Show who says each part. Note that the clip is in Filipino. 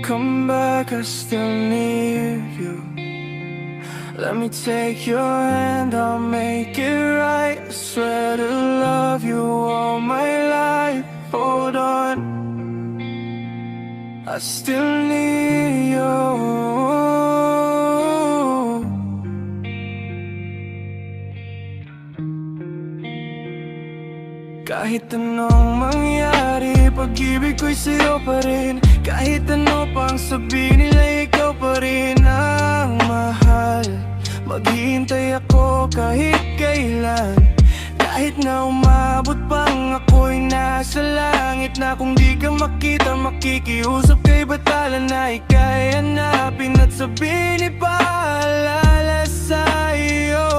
Speaker 1: come back, I still need you. Let me take your hand, I'll make it right. I swear to love you all my life. Hold on, I still need you. Kahit anong mangyari, pag-ibig ko'y sa'yo pa rin. Kahit ano pang sabihin nila, ikaw pa rin ang mahal. Maghihintay ako kahit kailan. Kahit na umabot pang ako'y nasa langit na. Kung di ka makita, makikiusap kay batala na ika'y hanapin at sabihin ipaalala sa'yo.